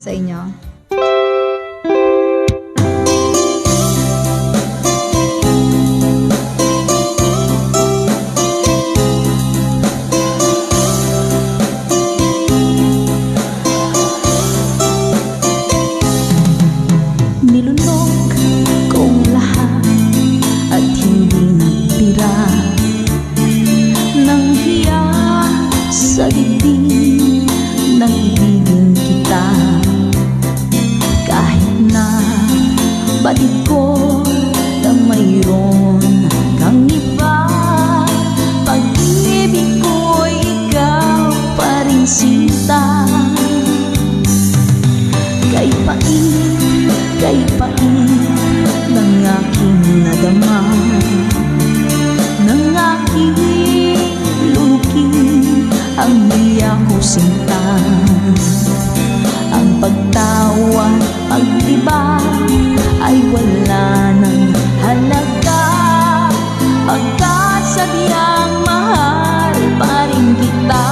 sa inyo. Nilunok kong lahat at hindi nagtira ng hiya sa dibdib ng ibigin kita. Kahit na batid ko na mayroon kang iba, pag-ibig ko'y ikaw pa rin sinta. Kay pait ng aking nadama, ng aking lulukin ang hiya ko sinta. Ang pagtawa, pag-iba ay wala ng halaga, pagkat sadyang mahal pa rin kita.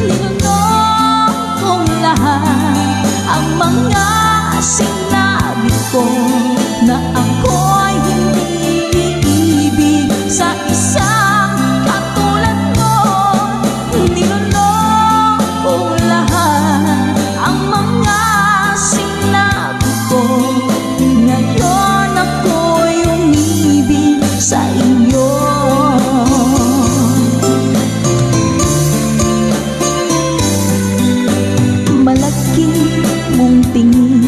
Ninunok kong lahat ang mga sinabi ko na ako'y hindi iibig sa isang katulad mo. Ninunok kong lahat ang mga sinabi ko, ngayon ako'y umibig sa iyo. Malaki mong tingin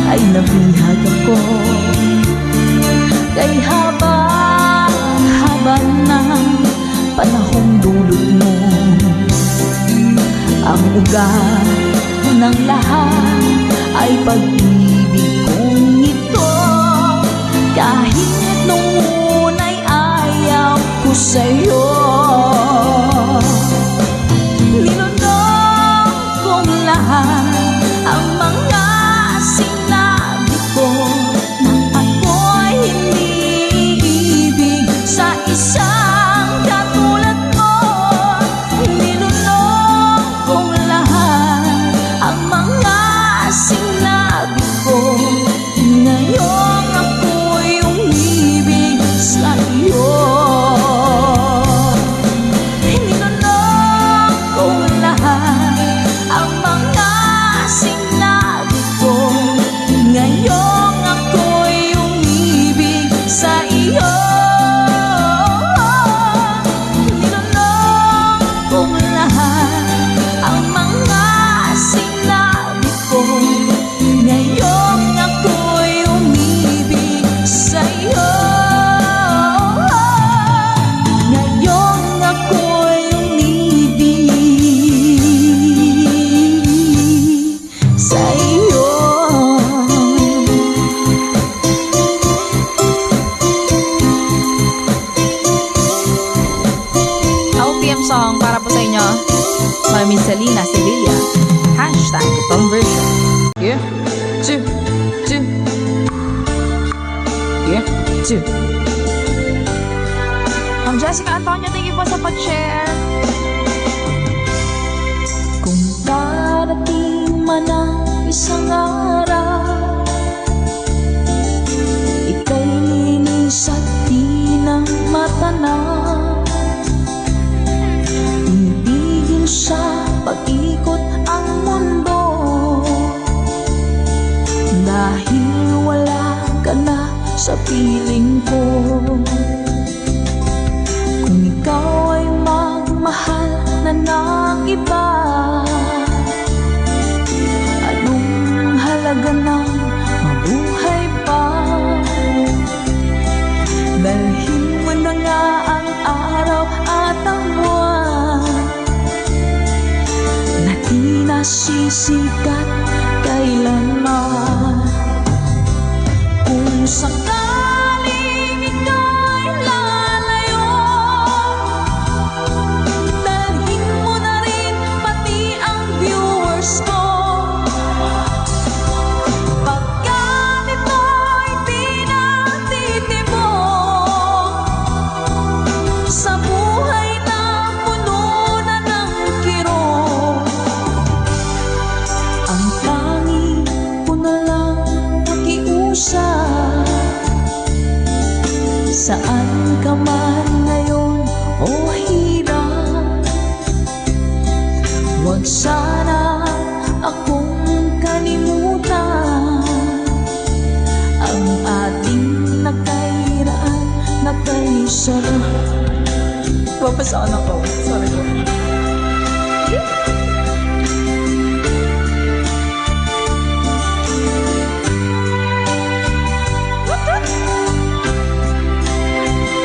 ay nabihag ako, kay haba ng panahong dulot mo. Ang ugat ng lahat ay pag-ibig kong ito, kahit nung una'y ayaw ko sa'yo. Ninunok kong lahat ang mga sinabi ko na ako'y hindi iibig sa isang katulad mo. Ninunok kong lahat ang mga sinabi ko, ngayon ako'y umibig sa iyo. Ninunok kong lahat ang mga sinabi ko, ngayon ako'y umibig sa iyo. Ninunok kong lahat ang mga sinabi ko, ngayon ako'y umibig sa iyo. Ngayon ako'y umibig sa iyo. OPM song para po sa inyo, Mami Selena Sevilla, #conversion. Yeah, two. Yeah, two. Ma'am Jessica Antonio, thank you po sa pag-share. Kung darating man ang isang araw, ika'y linis at di na matanaw, ibigin sa pag-ikot ang mundo, dahil wala ka na sa piling ko. Kung ikaw ay magmahal na ng iba, anong halaga ng mabuhay pa? Dalhin mo na nga ang araw at ang buwan na di nasisikat kailanman. Kung sakaling ika'y lalayo, dalhin mo na rin pati ang viewers ko, pagkat ito'y di natitibok sa buhay na puno na ng kirot. Huwag sana akong kalimutan ang ating nakairaan, nakaisarap. Papasaan ako. Sorry po.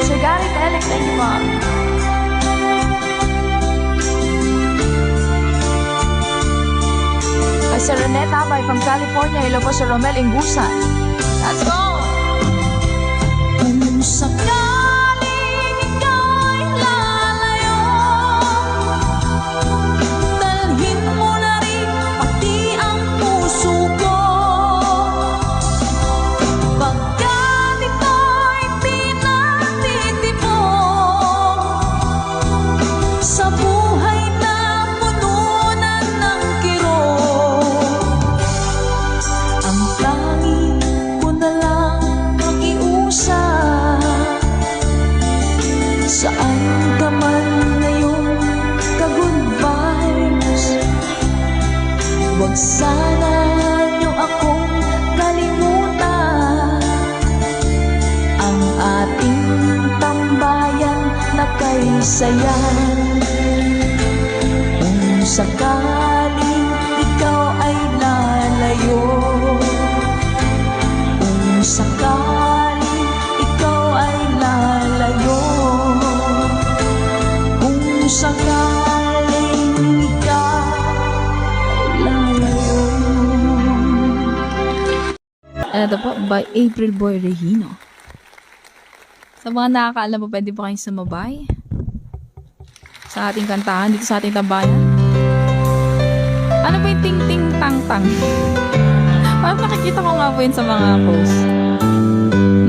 Sir Garrett Alex, thank you po. Sir Reneta by from California. Hello po Sir Romel Ingusan. Let's go! Kung sakaling ika'y lalayo, dalhin mo na rin pati ang puso ko. Pagkat ito'y pinatitipon sa buhay na pununan ng kirot, ang tangi ko na lang makiusap. Saan ka man ngayon, ka-good vibes, huwag sana niyo akong kalimutan. Ang ating tambayan na kay sayan. Kung sakaling ikaw ay lalayo, kung sakaling ikaw ay lalayo, kung sakaling ikaw ay lalayo. Ito po, by April Boy Regino. Sa mga nakakaalam po, pwede po kayong sumabay sa ating kantahan dito sa ating tambayan. Ano po yung ting ting tang tang? Parang nakikita ko nga po yun sa mga posts.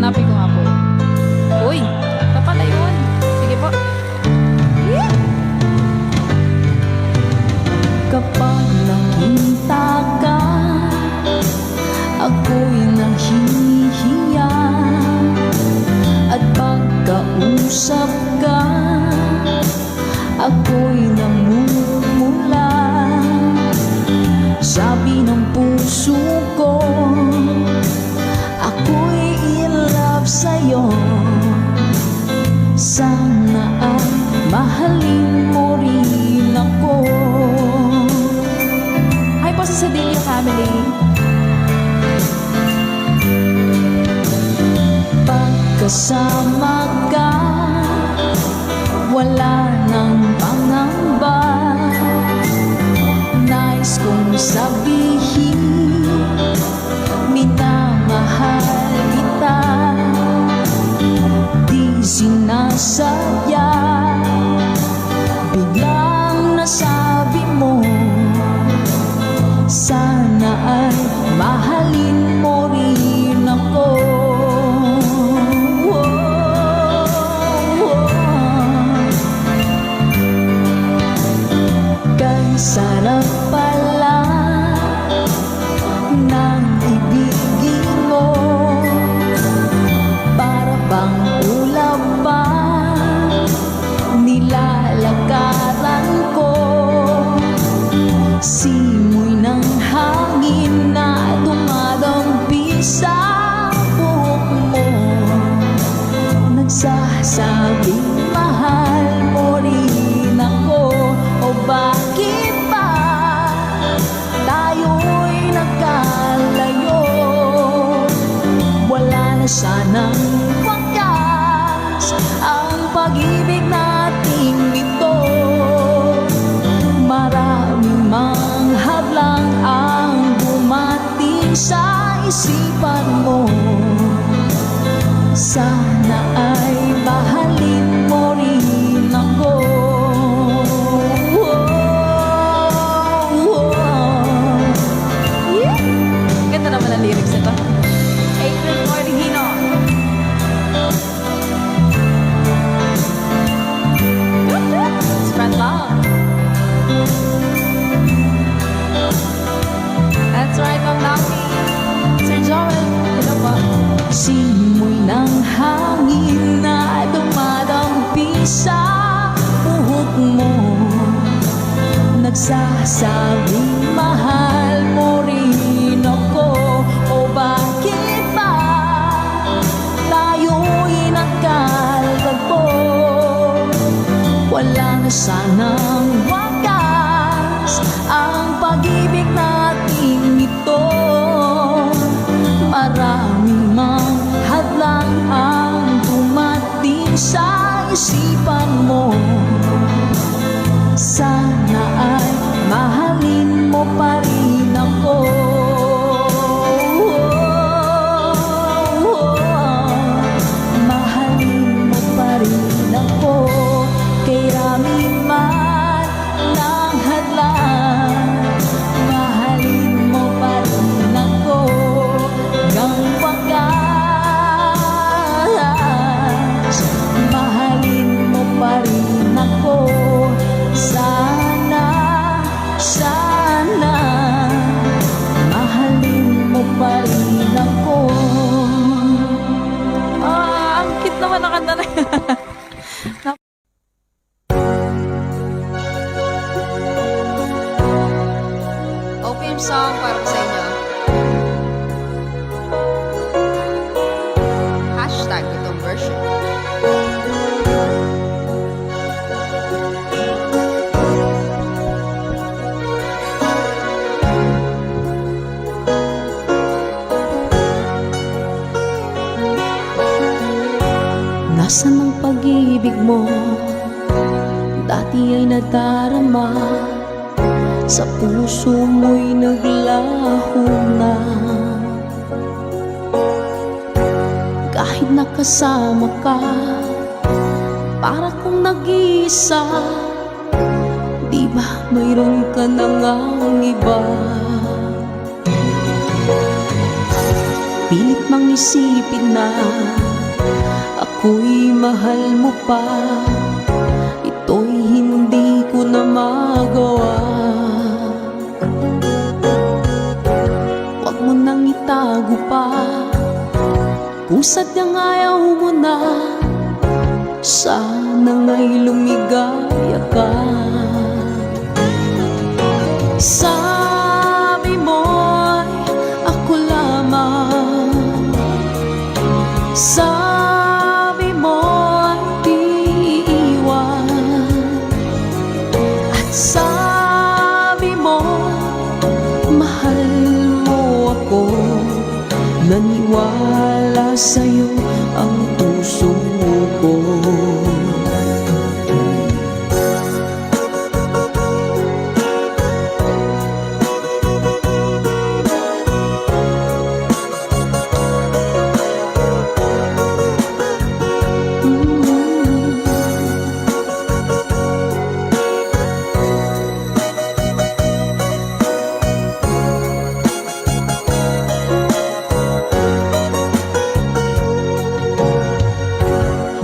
Hanapin ko nga po yun. Uy, ito pala yun. Sige po. Kapag nakita ka, ako'y nahihiya. At pagkausap ka, ako'y namumula. Sabi ng puso ko, ako'y in love sa'yo. Sana ay mahalin mo rin ako. Hi po sa Sedilio family. Pagkasama ka, wala nang pangamba. Nais kong sabihin, minamahal kita. Di sinasadya, biglang nasabi mo, sana ay mahalin mo rin ako. Sarap pala ng ibigin mo, para bang ulap pa nilalakaran ko. Simoy ng hangin na dumadampi sa buhok mo, nagsasabing mahal mo rin ako. O bakit ba tayo'y nagkalayo? Wala na sanang wakas ang pag-ibig nating ito. Maraming mang hadlang ang dumating sa isipan mo. Sana ay mahalin mo rin ako. Ganda naman ang lyrics nito. April Boy Regino. Spread love. That's right, Ma'am Nami. Sir Joel, hello po. Simoy ng hangin na dumating Nasasabing mahal mo rin ako. O bakit ba tayo'y nagkalagpo? Wala na sanang wakas ang pag-ibig nating ito. Maraming mang hadlang ang dumating sa isipan mo. Sana ay mahalin mo pa rin ako. Mahalin mo pa rin ako. Kay rami man ng hadlang, mahalin mo pa rin ako. Hanggang wakas, mahalin mo pa rin ako. Sana, sana, mahalin mo pa rin ako. Ang cute naman na kanta na yan. OPM song para sa inyo. Hashtag itong version. Nasaan ang pag-ibig mo? Dati ay nadarama, sa puso mo'y naglaho na. Kahit nakasama ka, para kong nag-iisa. Di ba mayroon ka na ngang iba? Pilit mang isipin na ako'y mahal mo pa. Ito'y hindi ko na magawa. Huwag mo nang itago pa, kung sadyang ayaw mo na. Sana nga'y lumigaya ka. Sabi mo'y ako lamang. Sabi mo'y di iwan. At sabi mo, mahal mo ako. Naniwala sa'yo ang puso ko.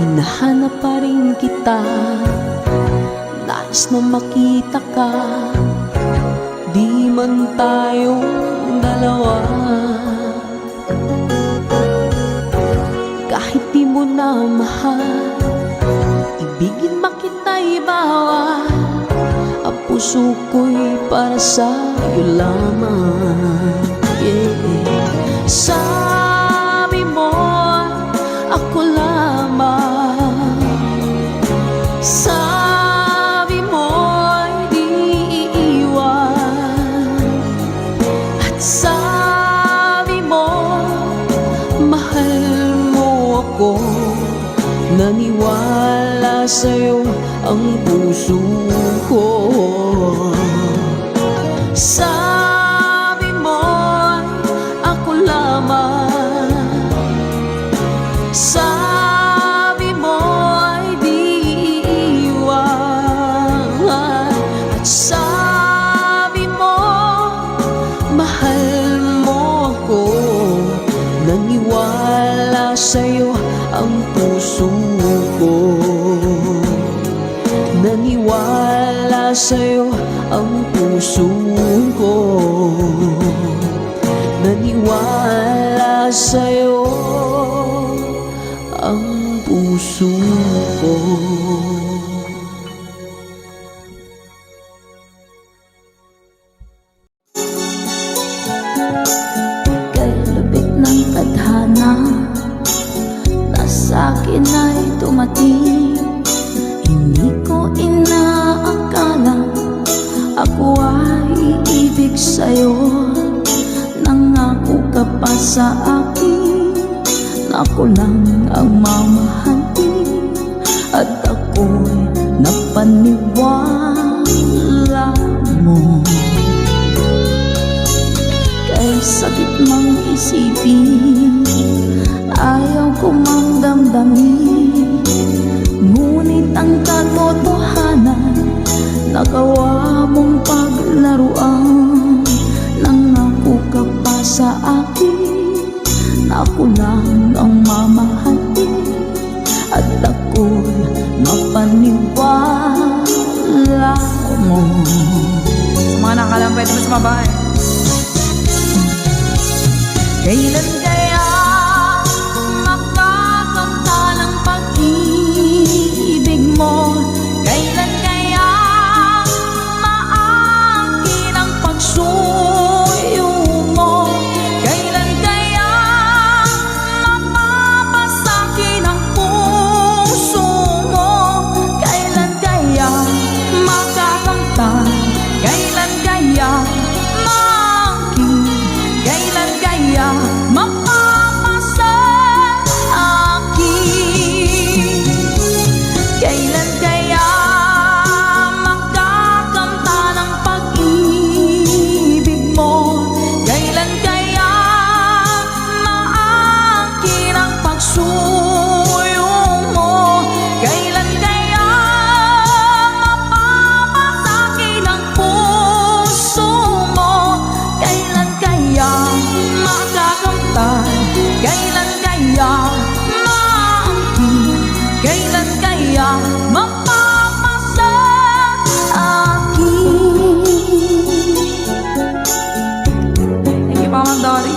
Hinahanap pa rin kita, nais na makita ka. Di man tayong dalawa, kahit di mo na mahal, ibigin makita'y bawal. Ang puso ko'y para sa'yo lamang, yeah. Sabi mo, ako lamang. Sabi mo'y di iiwan. At sabi mo, mahal mo ako. Naniwala sa'yo ang puso ko. Sabi mo'y ako lamang. Sabi mo'y di iiwan. At sabi mo, mahal mo ako. Naniwala sa'yo ang puso ko. Naniwala sa'yo ang puso ko. Naniwala sa'yo ang puso ko. sa'yo, nangako ka pa sa akin na ako lang ang mamahalin, at ako'y napaniwala mo. Kay sakit mang isipin, ayaw ko mang damdamin, ngunit ang katotohanan, nagawa mong paglaruan. Nangako ka pa sa akin na ako lang ang mamahalin, at ako'y mapaniwala mo. Sa mga nakalang pwede mo sumabay. Kailan kaya makakamta ng pag-ibig mo? Kailan kaya maangkin ang pagsuyo mo? Kailan kaya mapapasakin ang puso mo? Kailan kaya makakamtan? Kailan kaya maangkin? Kailan kaya mapapasa akin? Kailan kaya magkakamta ng pag-ibig mo? Kailan kaya maangkin ang pagsuyo mo? Kailan kaya mapapasakin ang puso mo? Kailan kaya makakamtan? Kailan kaya maangkin? Kailan kaya mapapasa akin? Thank you, Mama Dory.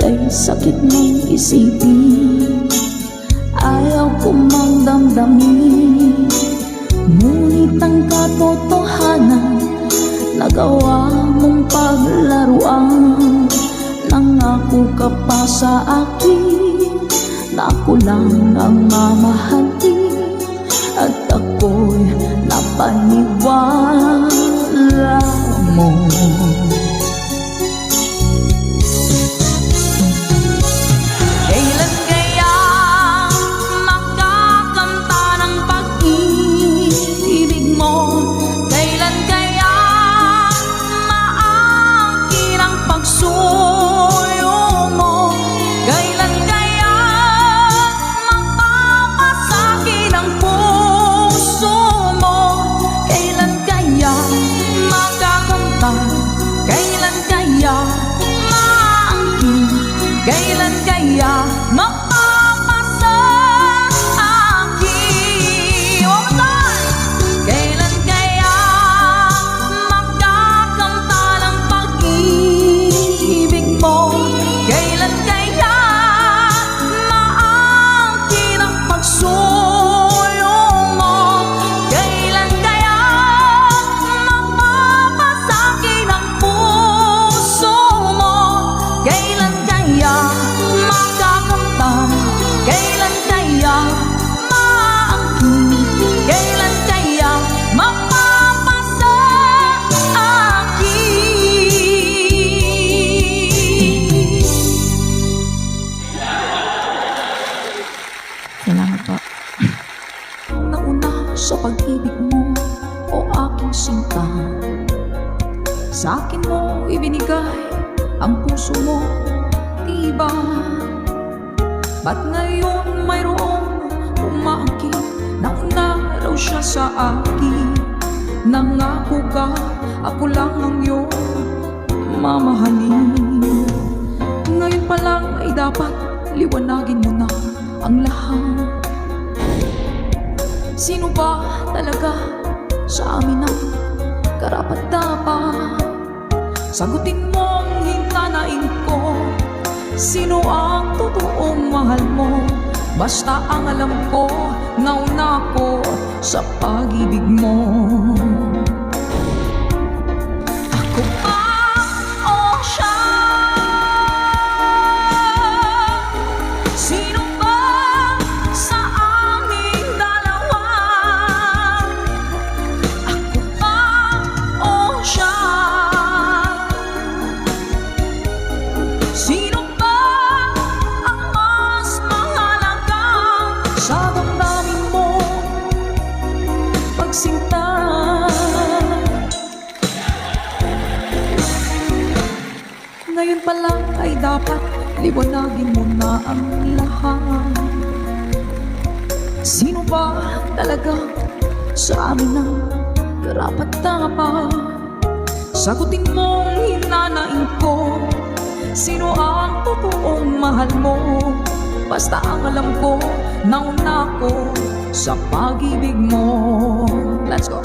Kay sakit mong isipin, ayaw ko mang damdamin, ngunit ang katotohanan, nagawa mong paglaruan. Nangako ka pa sa akin na ako lang ang mamahalin, at ako'y napaniwala mo. Kailan kaya makakamta ng pag-ibig mo? Kailan kaya maangkin ang pagsuyo mo? Kailan kaya mapapasakin ang puso mo? Kailan kaya makakamtan? Kailan kaya maangkin? Kailan kaya mapapasa akin? One more time! Kailan kaya magkakamta ng pag-ibig mo? Kailan kaya maangkin ang pagsuyo mo? Kailan kaya mapapasakin ang puso mo? Kailan kaya makakamtan? Kailan kaya maangkin? Kailan kaya mapapasa akin? Salamat po. Nauna sa pag-ibig mo, o aking sinta, sa akin mo ibinigay ang puso mo, diba? Ba't ngayon mayroong umaangkin? Nauna raw siya sa akin. Nangako ka, ako lang ang iyong mamahalin. Ngayon pa lang ay dapat liwanagin mo na ang lahat. Sino ba talaga sa amin ang karapat-dapat? Sagutin mo ang hinanain ko. Sino ang totoong mahal mo? Basta ang alam ko, nauna ko sa pag-ibig mo. Ako ba o siya? Sino ba sa aming dalawa? Ako ba o siya? Ngayon pa lang ay dapat liwanagin mo na ang lahat. Sino ba talaga sa amin ang karapat-dapat? Sagutin mong hinanain ko, sino ang totoong mahal mo? Basta ang alam ko, nauna ko sa pag-ibig mo. Let's go.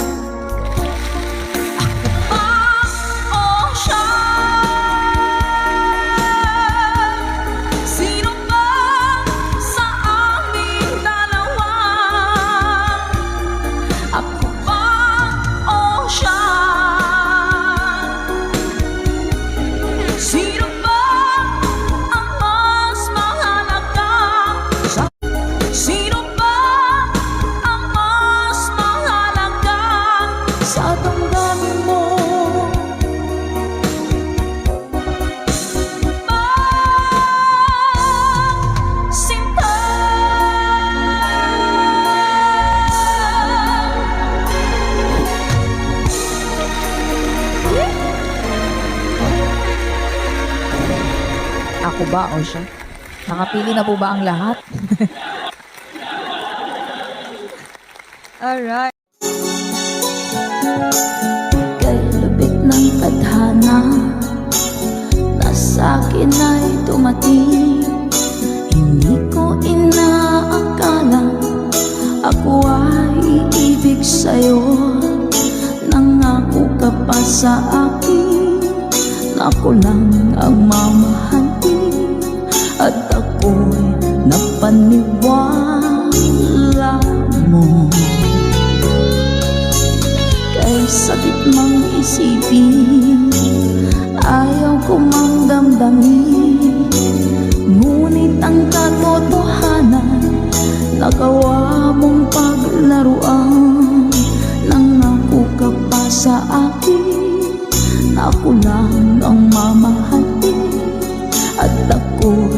Ako ba o siya? Nakapili na po ba ang lahat? Alright. Kay lupit ng tadhana na sa'kin ay tumating. Hindi ko inaakala ako ay iibig sa'yo. Nangako ka pa sa akin na ako lang ang mamahalin, at ako'y napaniwala mo. Kay sakit mang isipin, ayaw ko mang damdamin, ngunit ang katotohanan nagawa mong paglaruan. Nangako ka pa sa akin na ako lang ang mamahalin, at ako'y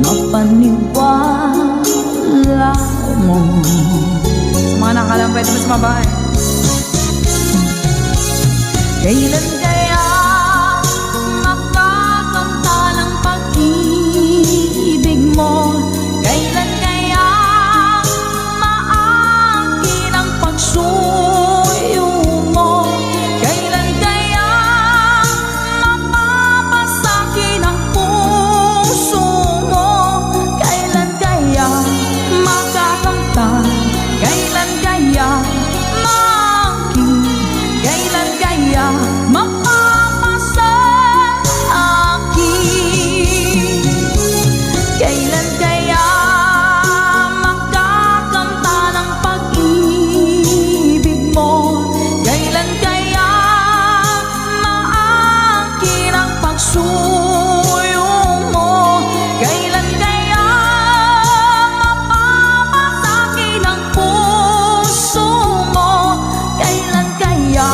mapaniwala mo. Sa mga nakalang pwede mo sumabay. Kailan kaya makakamta ng pag-ibig mo? Kailan kaya maangkin ang pagsuyo mo? Kailan kaya mapapasakin ang puso mo? Kailan kaya makakamta? Kailan kaya maangkin? Kailan kaya mapapasakit? Kailan kaya makakamta ng pag-ibig mo? Kailan kaya maangkin ang pagsuyo mo? Kailan kaya mapapasakin ang puso mo? Kailan kaya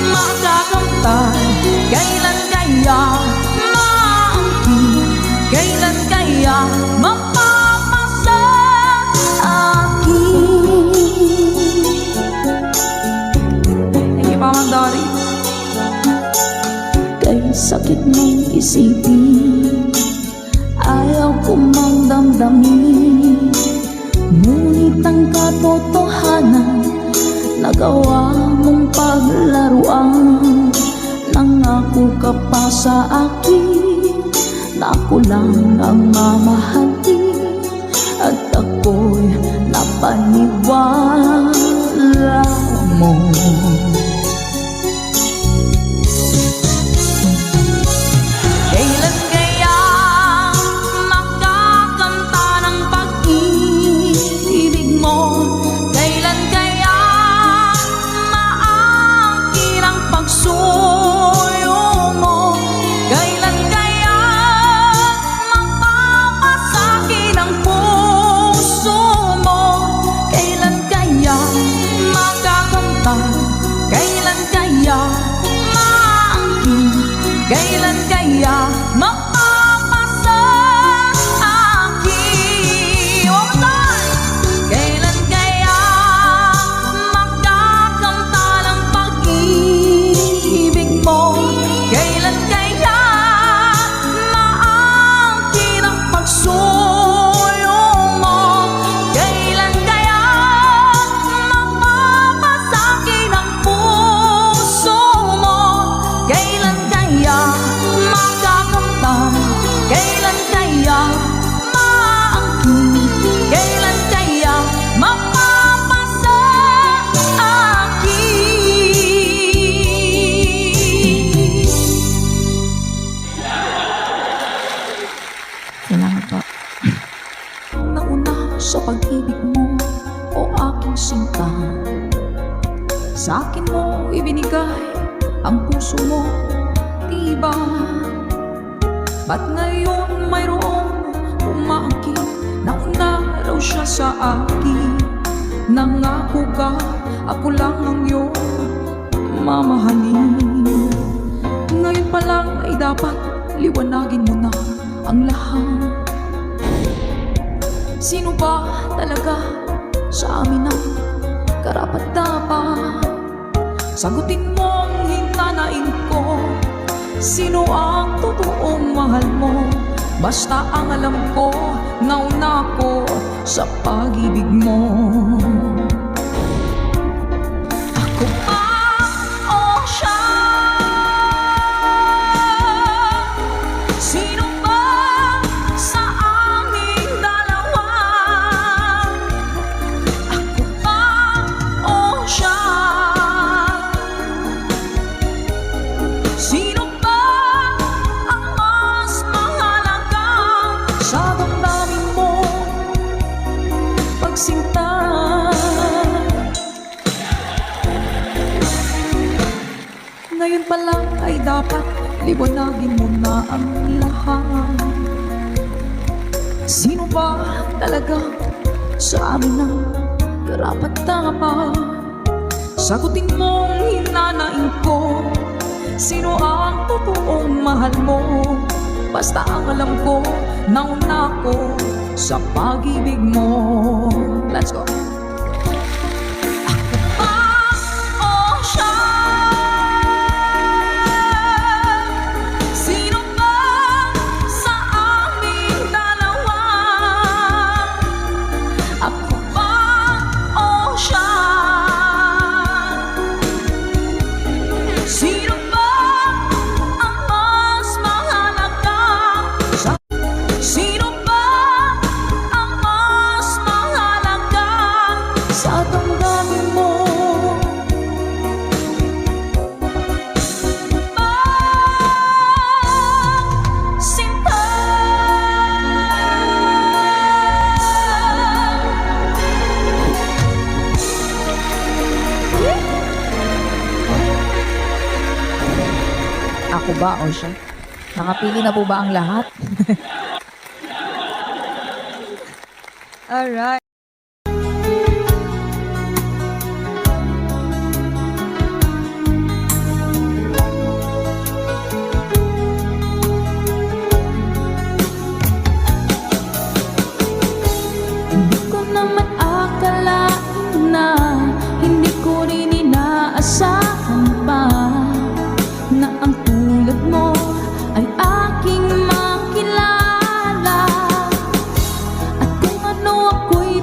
makakamtan? Kailan kaya maangkin? Kailan kaya mapapasakit? Thank you pa, Ma'am Dory. Kay sakit mong isipin, ayaw ko mang damdamin, ngunit ang katotohanan nagawa mong paglaruan. Nangako ka pa sa akin na ako lang ang mamahalin, at ako'y napaniwala mo. Kailan kaya makakamta ng pag-ibig mo? Kailan kaya maangkin ang pagsuyo mo? Kailan kaya mapapasakin ang puso mo? Kailan kaya makakamta? puso mo, diba? Ba't ngayon mayroong umaakit? Nauna raw siya sa akin. Nangako ka, ako lang ang iyong mamahalin. Ngayon pa lang ay dapat liwanagin mo na ang lahat. Sino ba talaga sa amin ang karapat-dapat? Sagutin mong hinanain ko, sino ang totoong mahal mo? Basta ang alam ko, nauna ko sa pag-ibig mo. Ako ba o siya? Sino ba sa aming dalawa? Ako ba o siya? Sino ba ang mas mahalaga sa damdamin mo pagsinta? Ngayon pa lang ay dapat liwanagin mo na ang lahat. Sino ba talaga sa amin ang karapat-dapat? Sagutin mong hinanain ko, sino ang totoong mahal mo? Basta ang alam ko, nauna ko sa pag-ibig mo. Let's go. Ako ba o siya? Sino ba sa aming dalawa? Ako ba o siya? Sino ba ang mas mahalaga? Sino ba ang mas mahalaga sa damdamin mo? Sinta. Ako ba o siya? Nakapili na po ba ang lahat? Alright. Hindi ko naman akalain na hindi ko rin inaasahan pa na ang tulad mo ay aking makilala. At kung ano ako'y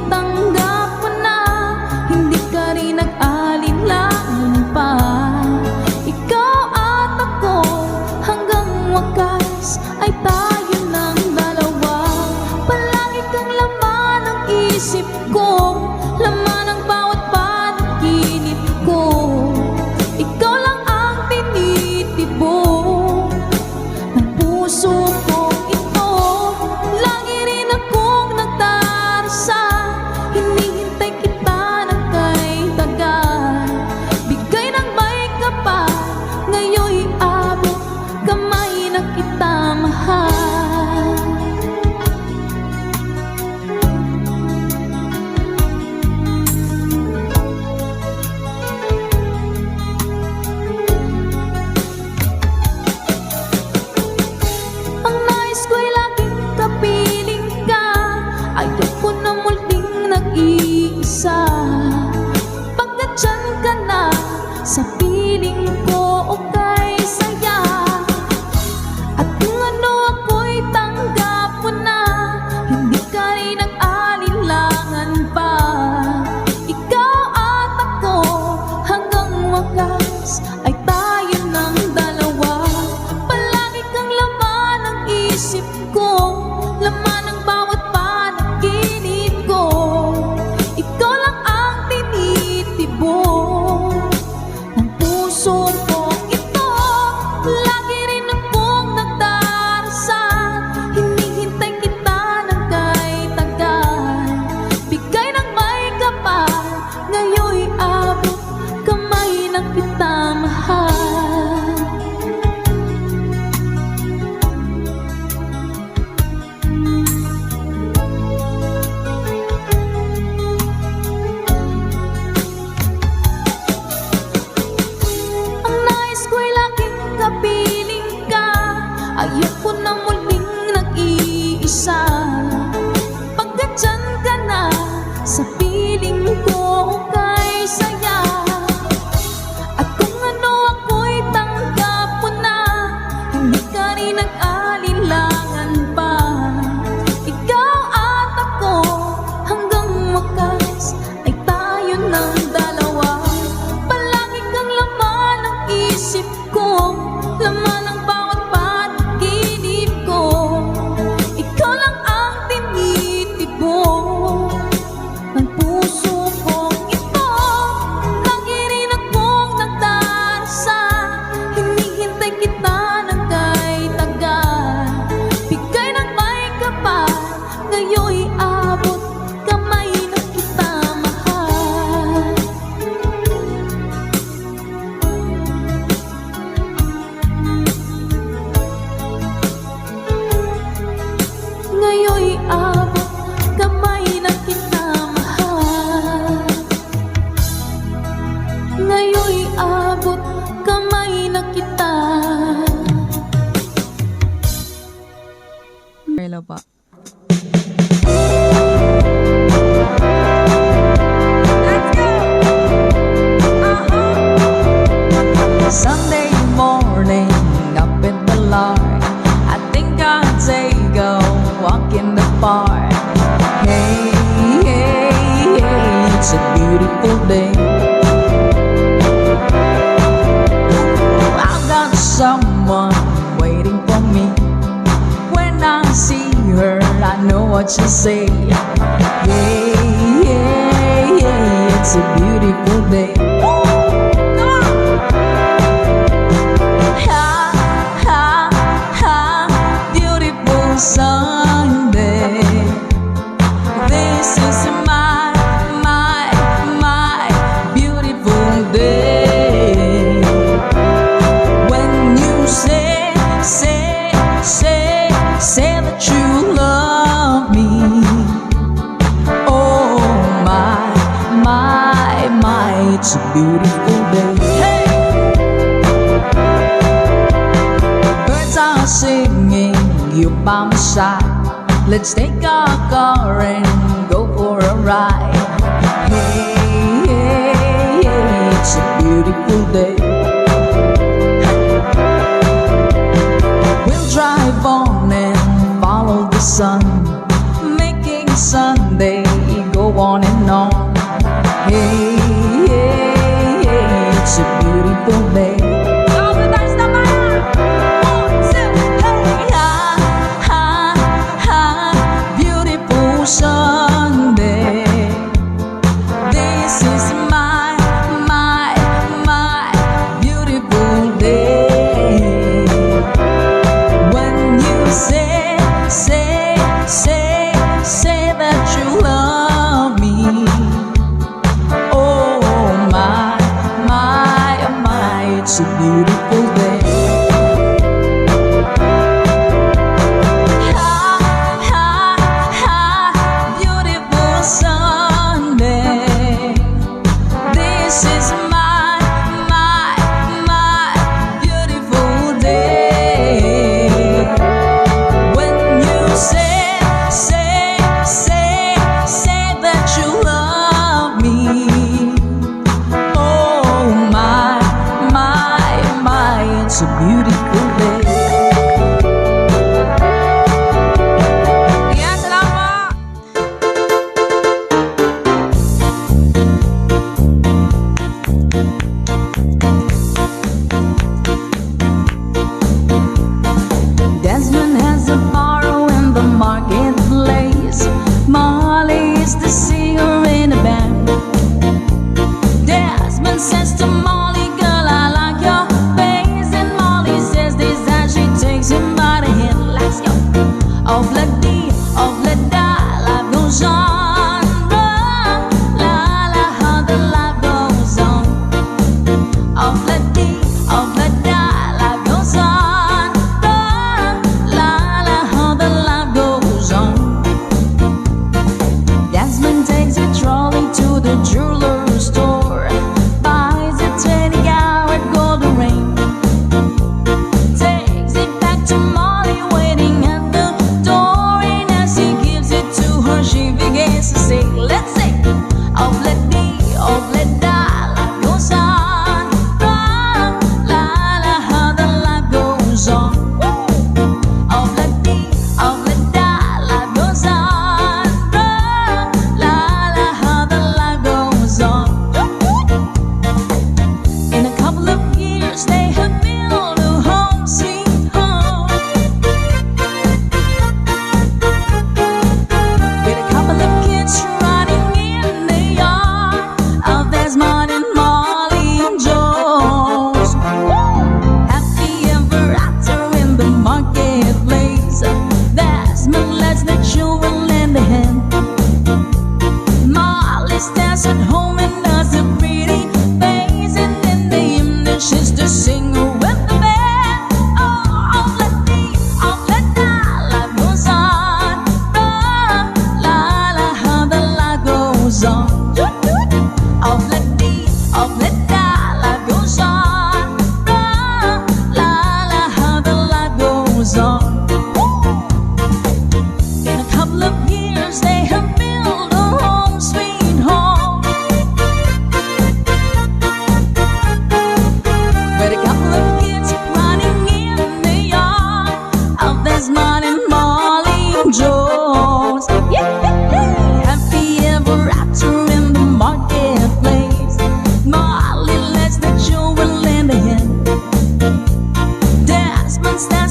kapiling ka. Ayoko na muling nag-iisa. Pagkat dyan ka na, sa piling ko kay saya. At kung ano ako'y tanggap mo na, hindi ka rin nag-alinlangan pa. Ikaw at ako, hanggang wakas ay tayo ng dalawa. Palagi kang laman ng isip ko, laman ng bawat panaginip ko. Ikaw lang ang tinitibok ng puso kong ito. Lagi rin akong nagdarasal, hinihintay kita ng kay tagal. Bigay ng may kapal, ngayon'y abot kamay na kita mahal. Ngayon'y abot kamay na kita mahal. Ngayon'y abot kamay na kita. Hello pa. Sunday morning, up in the lark, I think I'll take a walk in the park. Hey, hey, hey, it's a beautiful day. I've got someone waiting for me. When I see her, I know what she'll say. Hey, hey, hey, it's a beautiful day. Ha, ha, ha, beautiful Sunday. This is my beautiful day. When you say that you love me. Oh my, it's a beautiful day. Hey! Birds are singing, you by my side. Let's take our car and go for a ride. Hey, hey, hey, it's a beautiful day. We'll drive on and follow the sun, making Sunday go on and on. Hey, hey, hey, it's a beautiful day. Sunday, this is my beautiful day. When you say that you love me. Oh my, it's a beautiful day. This is my beautiful day. When you say that you love me. Oh my, it's a beautiful day. Yan, salamat! Desmond has a borrow in the marketplace. Molly is the singer in a band. Desmond says to Molly, girl, I like your face. And Molly says, this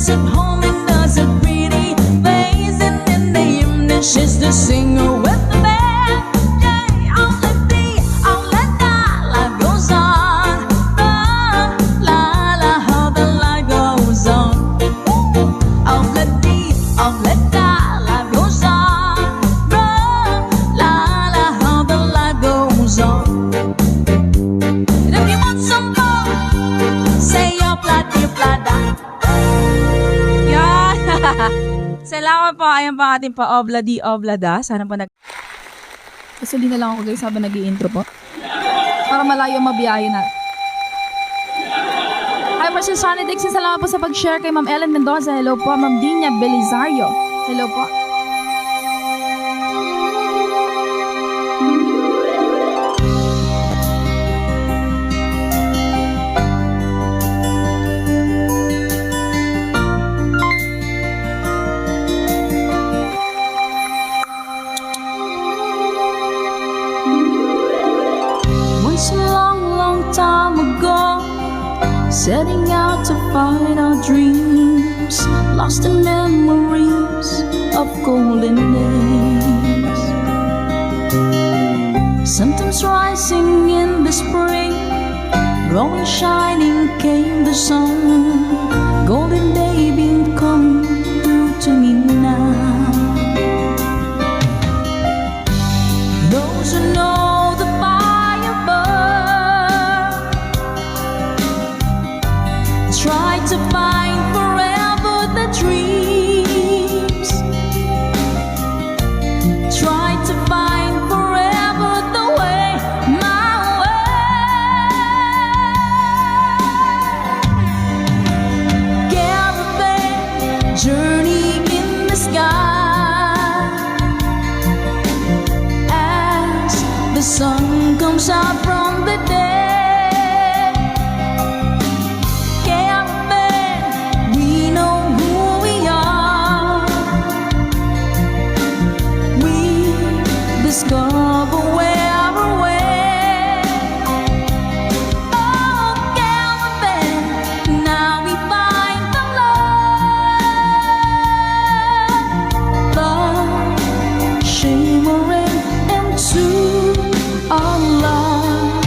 sits at home and does a pretty face, and in the evening she's the singer with the band. Yeah, I'll let be, I'll let die, life goes on. La la, how the life goes on. I'll let be, I'll let die, life goes on. La la, how the life goes on. And if you want some more, say your plati-plada. Yan! Salamat po. Ayan pa ating pa-obladi-oblada. Sana po Kasuli na lang ako guys habang nag-i-intro po. Para malayo mabiyayo na. Hi po si Sonny Dixon. Salamat po sa pag-share kay Ma'am Ellen Mendoza. Hello po. Ma'am Dinya Belizario. Hello po. Once a long, long time ago, setting out to find our dreams, lost in memories of golden days. Sometimes rising in the spring, growing shining came the sun. Golden day been coming through to me now. Those who know the fire burn try to find forever the dreams, try to find forever the way, my way. Caravan journey in the sky as the sun comes out from the dead. Caravan, we know who we are. We discover where we're way. Oh, caravan, now we find the love shimmering into our love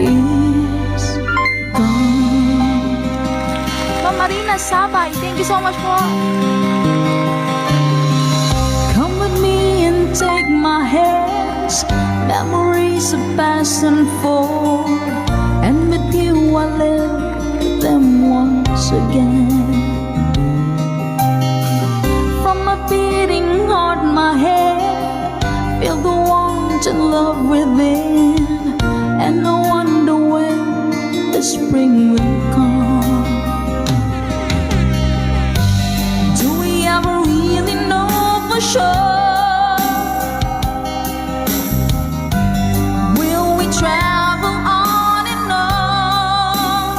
is gone. Ma'am Marina Sabay. Thank you so much po. Come with me and take my hands. Memories of past and forth, and with you I live them once again. From my beating heart, my head, feel the warmth and love within, and I wonder when the spring will come. Do we ever really know for sure? Will we travel on and on?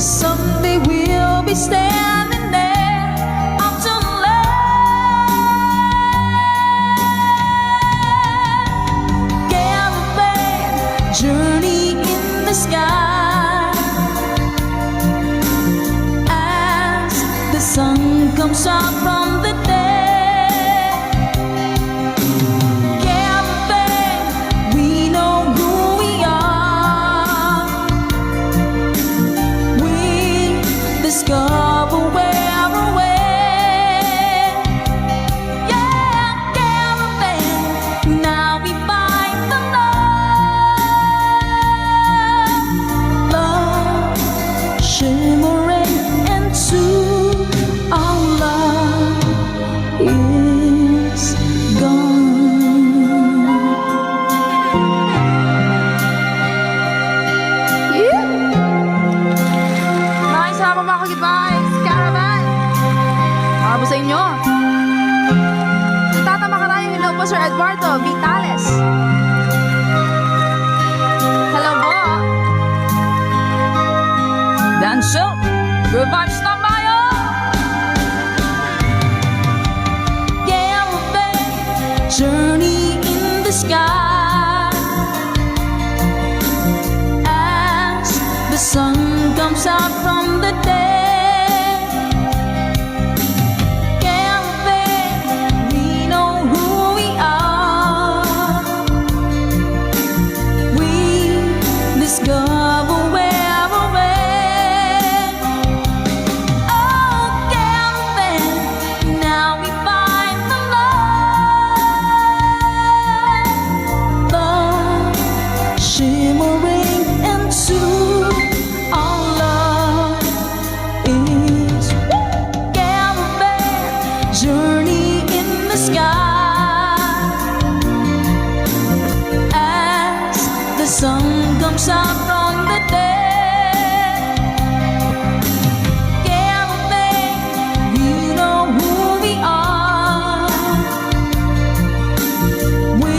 Someday we'll be standing there up to land. Caravan journey in the sky as the sun comes out from the dead. Caravan, we know who we are. We discover where we're way. Yeah, caravan, now we find the love shimmering into our love is gone. Maraming salamat mga kagibay. Caravan. Para po sa inyo. Tatama ka tayo. Hello po Sir Eduardo Vitales. Hello po. Dance up, good vibes na tayo. Caravan journey in the sky as the sun comes out from the dead. Can't we know who we are? We discover where we're at. Oh, camping, now we find the love shimmering into our love is camping, journey in the sky as the sun comes out from the dead. Camping, you know who we are. We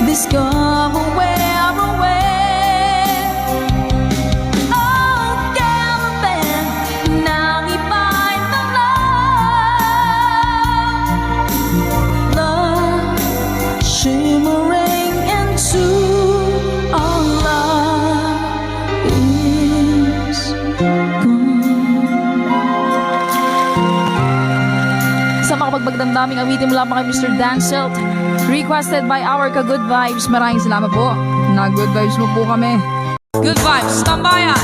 discover where we're at. Oh, camping, now we find the love shimmering into our love is gone. Sa makapagbagdamdaming awitin mula pa kay Mr. Danselt, requested by our ka-Good Vibes. Maraming salamat po. Nag-good vibes mo po kami. Good vibes, tambayan!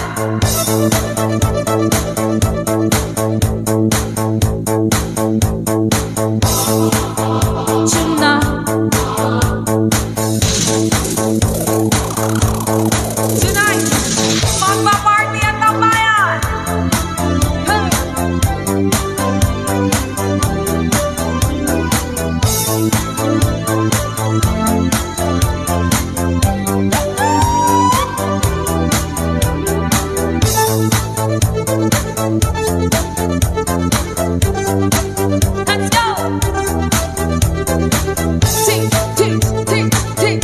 Tonight, magpa-party ang tambayan! Hey! Let's go! Tick, tick, tick, tick.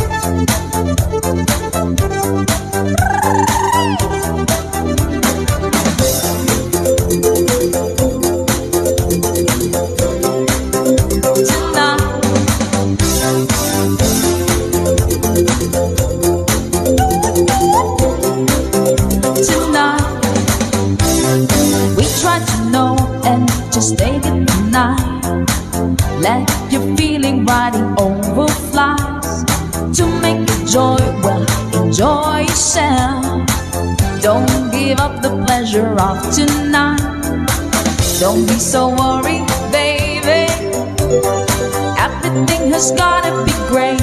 Tonight, we try to know and just take it tonight. Let your feeling riding over flies. To make it joy, well, enjoy yourself. Don't give up the pleasure of tonight. Don't be so worried, baby. Everything has gotta be great.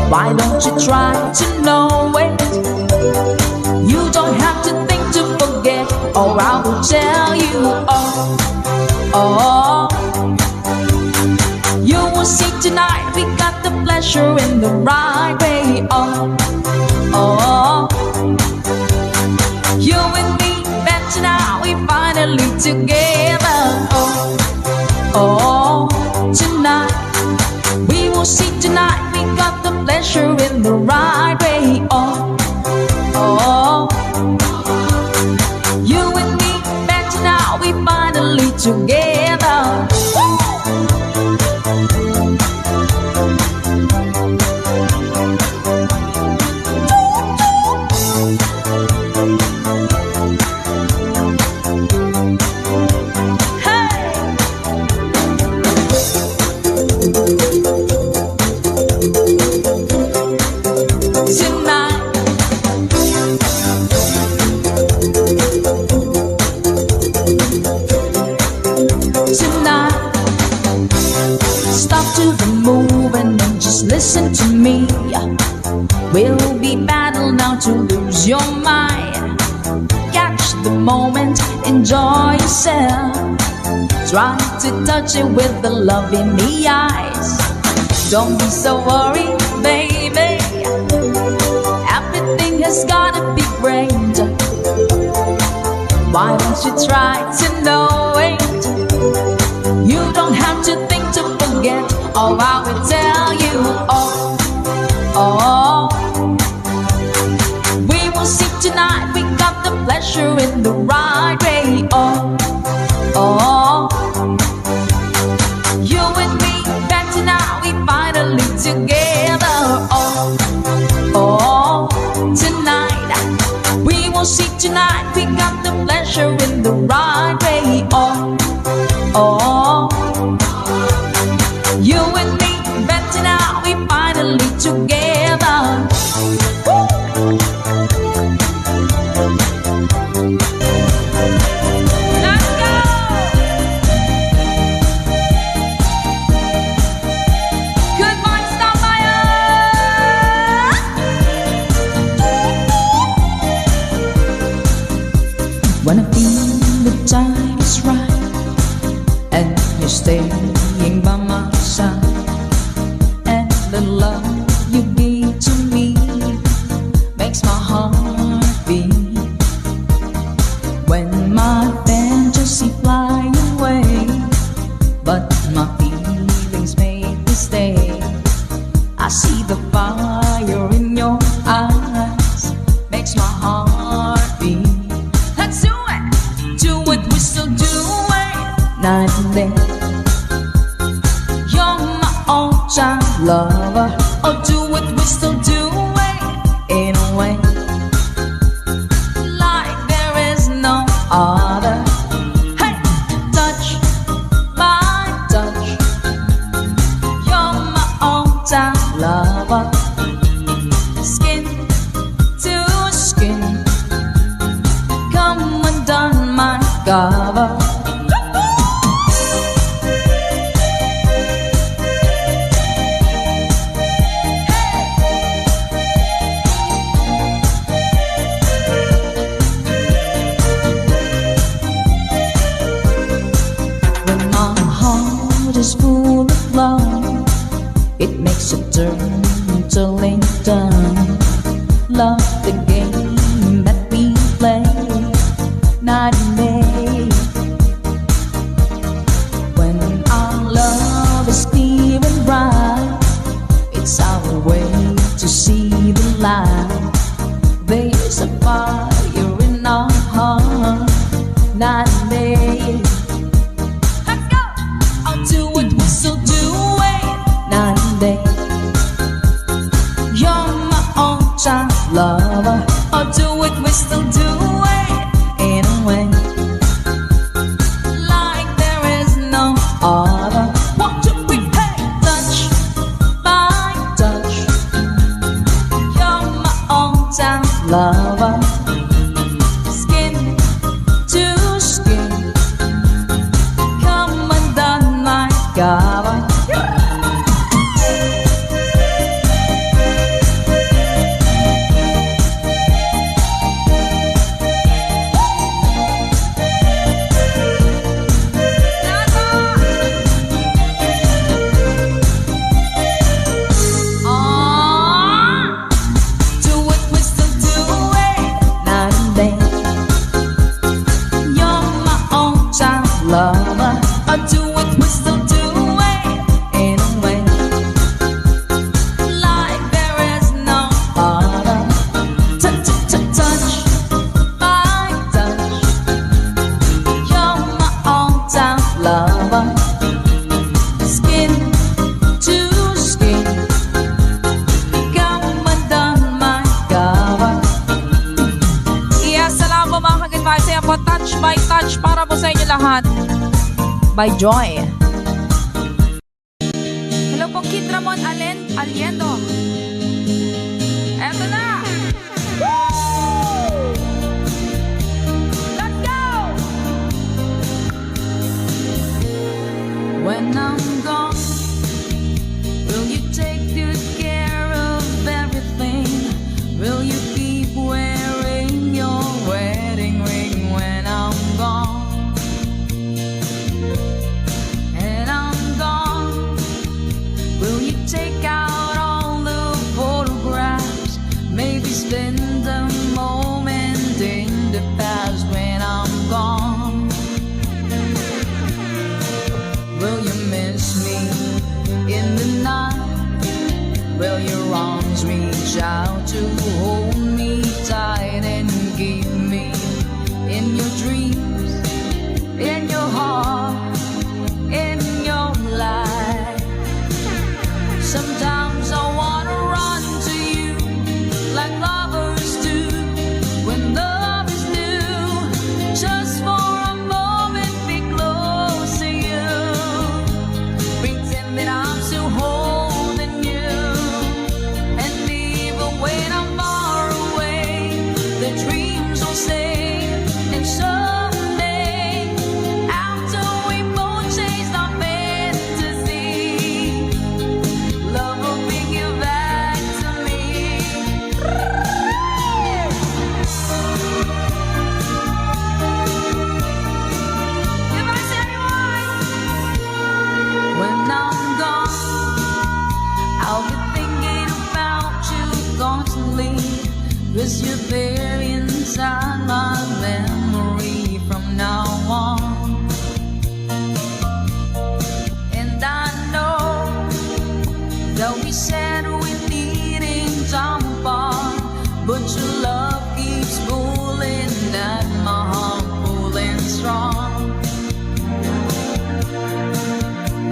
Why don't you try to know it? You don't have to think to forget, or I will tell you all. Oh, you will see tonight we got the pleasure in the right way. Oh, oh, you and me, better now we finally together. Oh, oh, tonight we will see tonight we got the pleasure in the right way. Oh, oh, you and me, better now we finally together. Tonight, tonight, stop to the moving and just listen to me. We'll be battle now to lose your mind. Catch the moment, enjoy yourself. Try to touch it with the love in the eyes. Don't be so worried, baby. Everything has gotta be great. Why don't you try to know it? You don't have to think to forget, or I will tell you all. Oh, we will see tonight we got the pleasure in the right way. Oh, oh, you and me, better now we finally together. Oh, oh, tonight see tonight we got the pleasure in the right way. Oh, oh, you and me, better now we finally together. Let's go. Goodbye, Starfire. When I feel the time is right and you're staying by my side, and the love you give to me makes my heart beat. When my fantasy fly away, but my feelings make me stay, I see the fire in your eyes, makes my heart beat. Let's do it, we still do it, night and day. You're my all-time lover. Oh, do it, we still do it, in a way, like there is no other. Hey, touch my touch. You're my all-time lover. Skin to skin, come undone my cover. When my heart is full of love, it makes a turn to lay down. Love the game that we play, night and day. When our love is clear and bright, it's our way to see the light. There's a fire in our heart, night and day. Let's go! I'll do it, we still do it, night and day. You're my all-time lover. I'll do it, we still do it, in a way, like there is no other. 1, 2, 3, hey! Touch by touch. You're my all-time lover. Skin to skin, come undone my cover. Lover, I'll do it, we still do it, in a way, like there is no other. Touch by touch. You're my all-time lover. Skin to skin, come undone my cover. Yes, salamat po mga ka-goodbye sa po Touch by Touch para po sa inyo lahat. By Joy. Hello po, Kid Ramon Aliendo. Eto na! Woo! Let's go! When I'm gone, will you take good care of everything? Will you keep wearing your wedding ring when I'm gone? say, and someday, after we both chased our fantasy, love will bring you back to me. If I say when I'm gone, I'll be thinking about you constantly, 'cause you're there inside my memory from now on. And I know that we said we needn't time apart, but your love keeps pulling at my heart, pulling strong.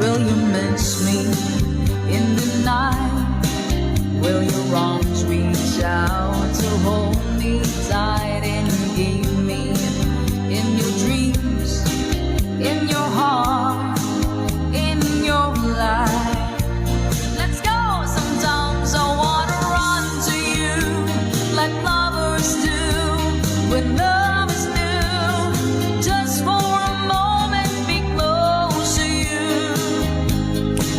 Will you miss me in the night? Will your arms reach out to hold me tight and give me in your dreams, in your heart, in your life? Let's go. Sometimes I wanna run to you like lovers do when lovers do. Just for a moment, be close to you.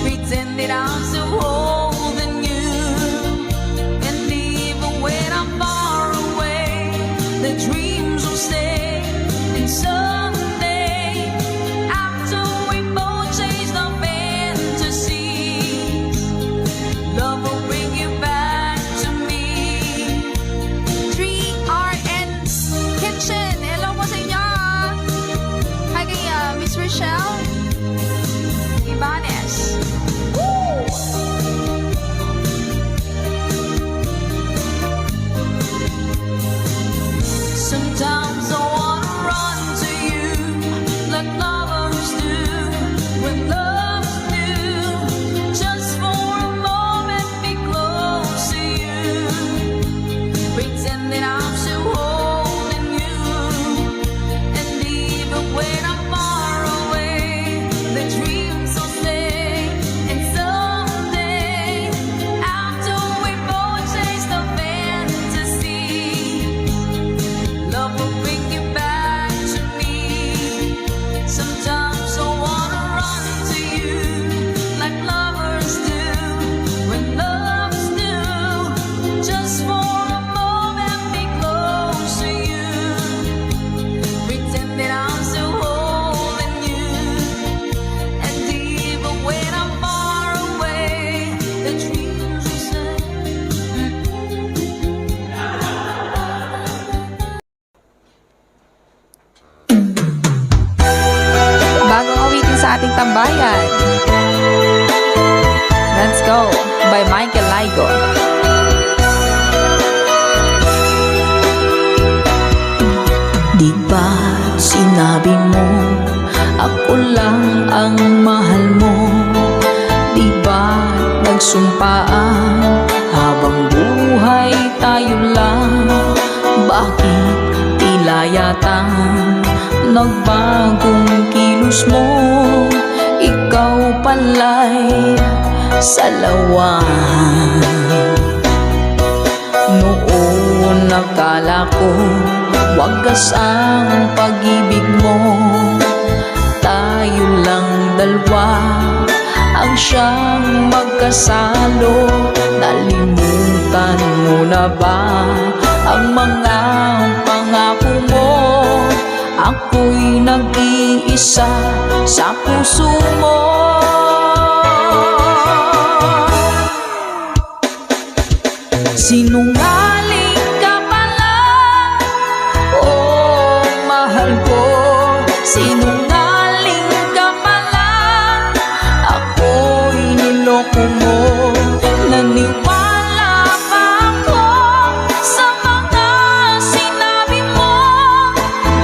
Pretend that I'm still holding you. And even when I'm far away, the dreams will stay. And someday, after we both chase our fantasies, love will bring you back to me. 3RN's Kitchen. Hello po sa inyo. Hi kay Miss Rochelle Ibanez. Sometimes I wanna run to you like lovers do when lovers do. Just for a moment, be close to you. Pretend that I'm still holding you. And even when I'm far away, the dreams will stay. And someday, after we both chase the fantasy, love will bring you back to me. Sometimes I wanna run to you like lovers do when lovers do. Just for a moment, be close to you. Pretend that I'm still holding you. And even when I'm far away, the dreams will say. Bagong awitin sa ating tambayan. Let's Go by Michael Laigo. Di ba sinabi mo ako lang ang mahal mo? Di ba nagsumpaan habang buhay tayo lang? Bakit tila yata nagbagong kilos mo? Ikaw pala'y salawan. Noon nakala ko wagas ang pag-ibig mo. Tayo lang dalawa ang siyang magkasalo. Nalimutan mo na ba ang mga pangako mo? Ako'y nag-iisa sa puso mo. Sinungaling ka pala, oh mahal ko. Sinungaling ka pala, ako'y niloko mo. Naniwala pa ako sa mga sinabi mo.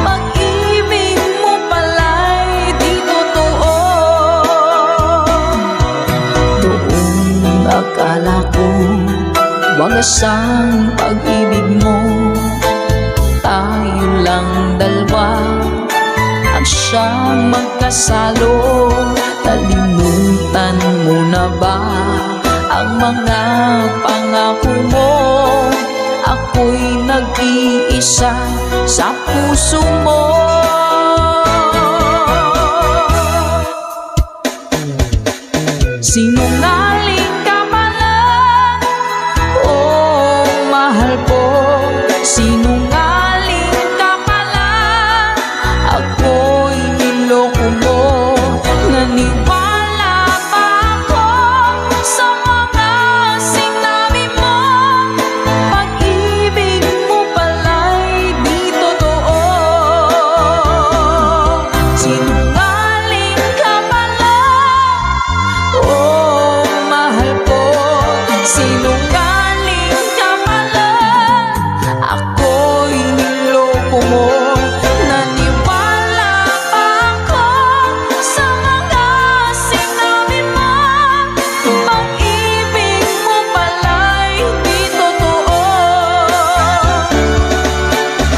Pag-ibig mo pala'y di totoo. Doon akala ko wagas ang pag-ibig mo. Tayo lang dalawa ang siyang magkasalo. Nalimutan mo na ba ang mga pangako mo? Ako ako'y nag-iisa sa puso mo. Sinungaling ka pala, oh mahal ko. Sinungaling ka pala, ako'y niloko mo. Naniwala pa ako sa mga sinabi mo. Pag-ibig mo pala'y di totoo. Sinungaling ka pala, oh mahal ko. Sinungaling ka pala, ako'y niloko mo. Naniwala pa ako sa mga sinabi mo. Pag-ibig mo pala'y di totoo.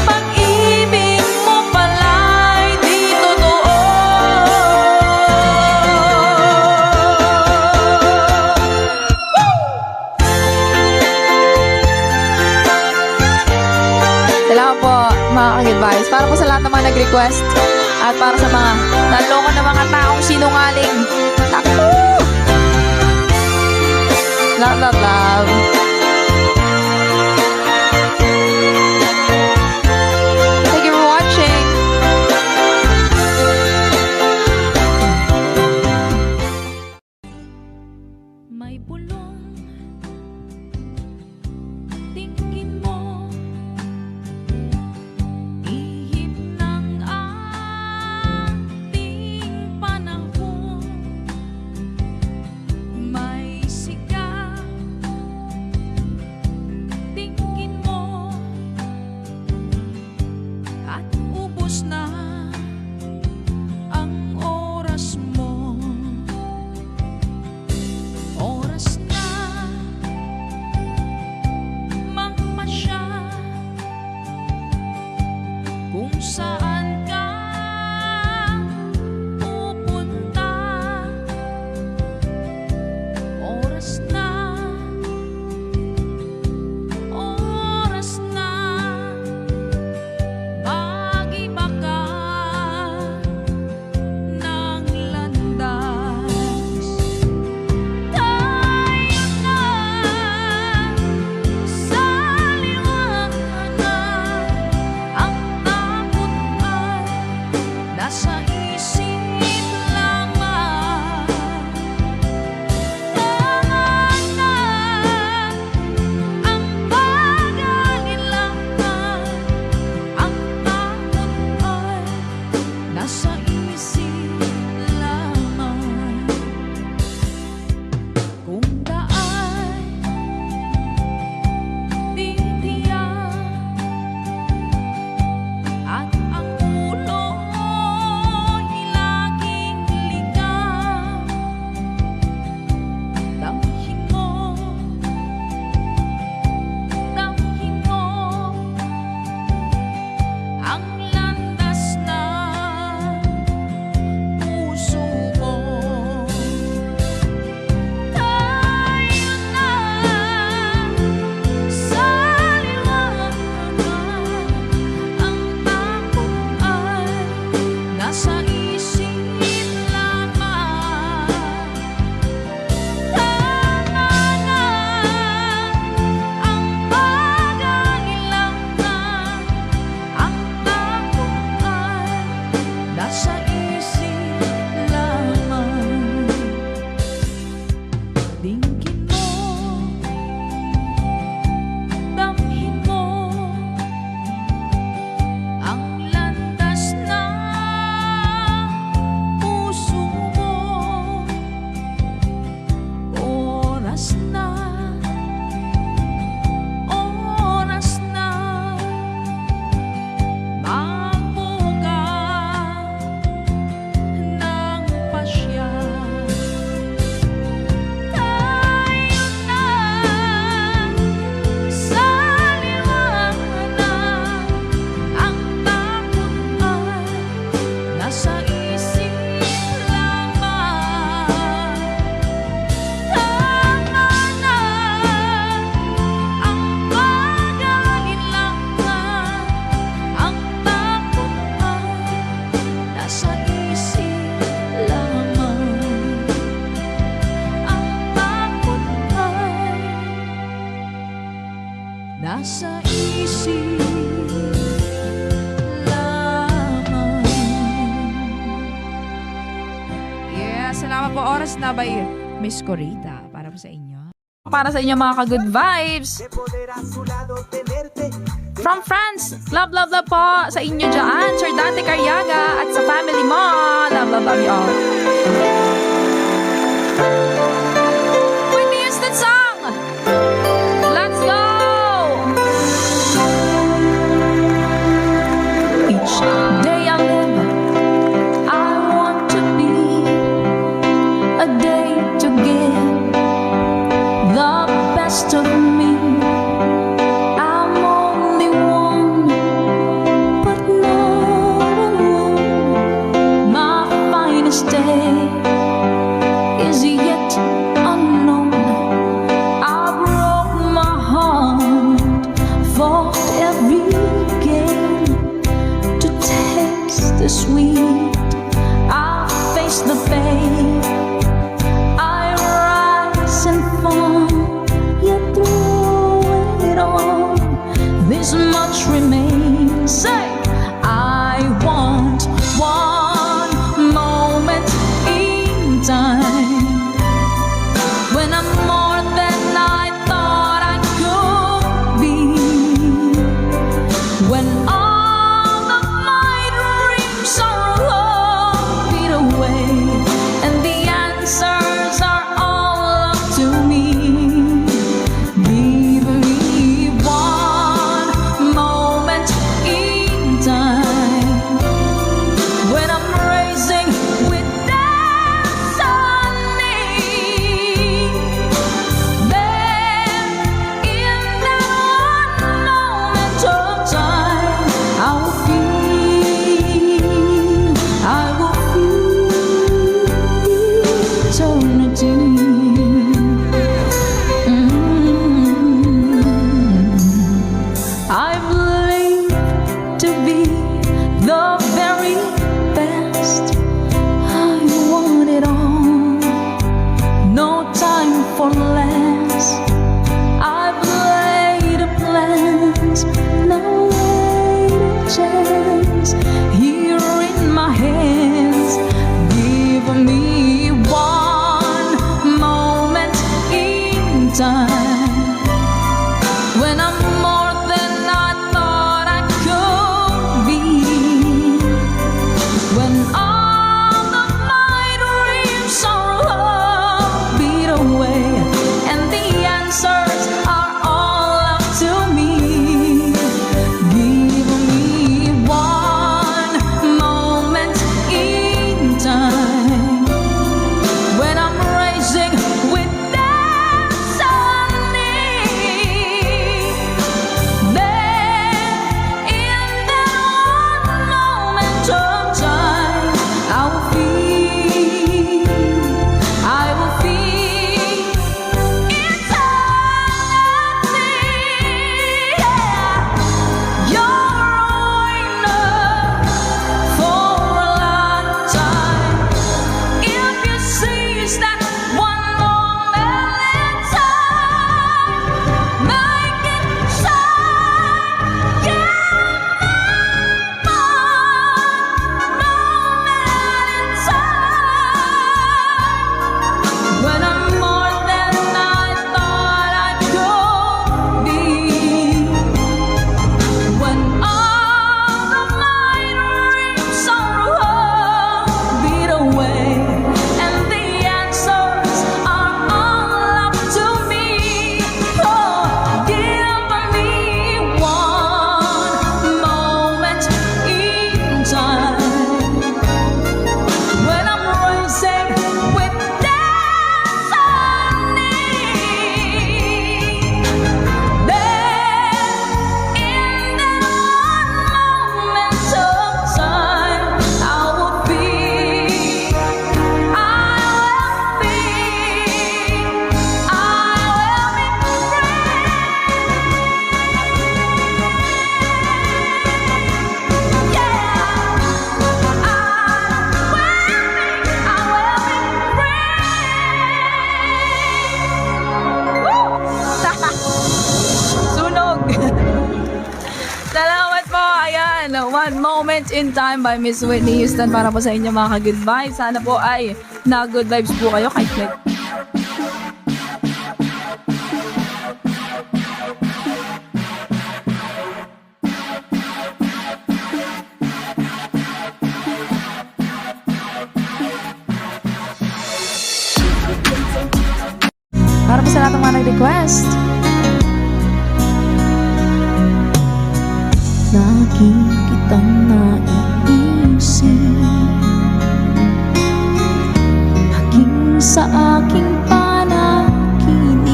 Pag-ibig mo pala'y di totoo. Salamat po mga ka-advice. Para po sa lahat ng mga nag-request at para sa mga naloko ng mga taong sinungaling. Naku! Love, love, love. Thank you for watching. May bulong tingin mo, ihip ng ating panahon. May sigaw tingin mo, at ubos na ang oras mo. Oras na mamasyal kung saan ka pupunta. Oras na mag-iba ka ng landas. Tayo na sa liwanag, ang takot Oras na by Miss Corita. Para po sa inyo. Para sa inyo mga ka-good vibes. From France, love, love, love po sa inyo dyan. Sir Dante Carriaga at sa family mo. Love, love, love you all. Whitney Houston song. Let's go. Each day I live, I want to be a day to give the best of me. I'm only one, but not alone. My finest day is yet unknown. I broke my heart for every game to taste the sweet. I face the pain. I rise and fall, yet through it all, this much remains. Say, I want one moment in time when I'm more than I thought I could be. When all of my dreams are all beat away and the answers are all up to me. Give me one moment in time when I'm raising with destiny. Then in that one moment of time, I will feel eternity. I believe to be the very best. I want it all, no time for less. I've laid a plans, now laid a chance here in my hands. Give me one moment in time when I'm more than I thought I could be. When all of my dreams are all beat away and the answers are all up to me. Give me one Moment in Time by Miss Whitney Houston para po sa inyo mga ka-good vibes. Sana po ay na-good vibes po kayo kahit para po sa lahat ng mga nag-request. Lagi kitang naiisip, hanggang sa aking panaginip.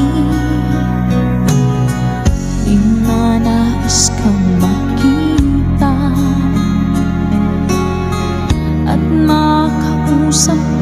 Ninanais kang makita at makausap